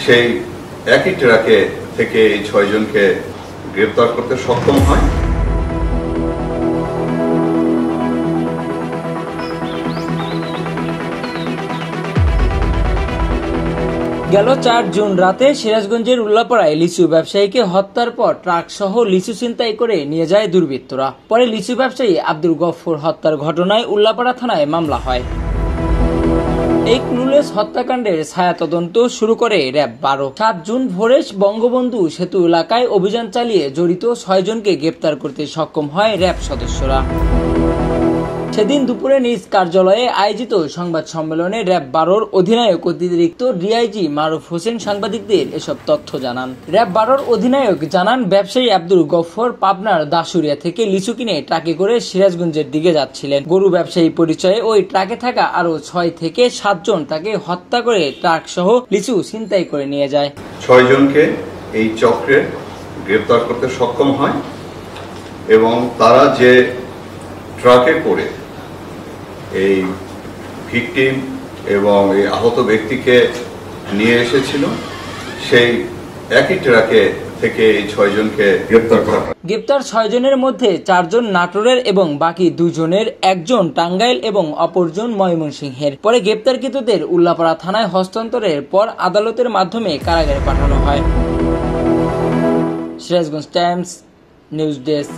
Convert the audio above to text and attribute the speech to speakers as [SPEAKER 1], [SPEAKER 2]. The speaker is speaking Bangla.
[SPEAKER 1] সেই একই ট্রাকে থেকে এই 6 জনকে গ্রেপ্তার করতে সক্ষম হয়।
[SPEAKER 2] গেল 4 জুন রাতে সিরাজগঞ্জের উল্লাপাড়ায় লিচু ব্যবসায়ীকে হত্যার পর ট্রাক সহ লিচু ছিনতাই করে নিয়ে যায় দুর্বৃত্তরা। পরে লিচু ব্যবসায়ী আব্দুল গফফর হত্যার ঘটনায় উল্লাপাড়া থানায় মামলা হয়। এই ক্লুলেস হত্যাকাণ্ডের ছায়া তদন্ত শুরু করে র্যাব 12। 7 জুন ভোরে বঙ্গবন্ধু সেতু এলাকায় অভিযান চালিয়ে জড়িত 6 জনকে গ্রেপ্তার করতে সক্ষম হয় র্যাব সদস্যরা। সেদিন দুপুরে নিজ কার্যালয়ে আয়োজিত সংবাদ সম্মেলনে র্যাব 12-র অধিনায়ক অতিরিক্ত ডিআইজি মারুফ হোসেন সাংবাদিকদের এসব তথ্য জানান। র্যাব 12-র অধিনায়ক জানান, ব্যবসায়ী আব্দুল গফফর পাবনার দাসুরিয়া থেকে লিচু কিনে ট্রাকে করে সিরাজগঞ্জের দিকে যাচ্ছিলেন। গরু ব্যবসায়ী পরিচয়ে ওই ট্রাকে থাকা আরো 6 থেকে 7 জন তাকে হত্যা করে ট্রাক সহ লিচু ছিনতাই করে নিয়ে যায়।
[SPEAKER 1] 6 জনকে এই চক্রে গ্রেপ্তার করতে সক্ষম হয় এবং তারা যে ট্রাকে করে এই ভিকটিম এবং এই আহত ব্যক্তিকে নিয়ে এসেছিল, সেই একই ট্রাকে থেকে এই 6 জনকে গ্রেপ্তার করা হয়।
[SPEAKER 2] গ্রেপ্তার 6 জনের মধ্যে 4 জন নাটোরের এবং বাকি 2 জনের 1 জন টাঙ্গাইল এবং অপরজন ময়মনসিংহের। পরে গ্রেপ্তারকৃতদের উল্লাপাড়া থানায় হস্তান্তরের পর আদালতের মাধ্যমে কারাগারে পাঠানো হয়। Sirajganj Times news desk.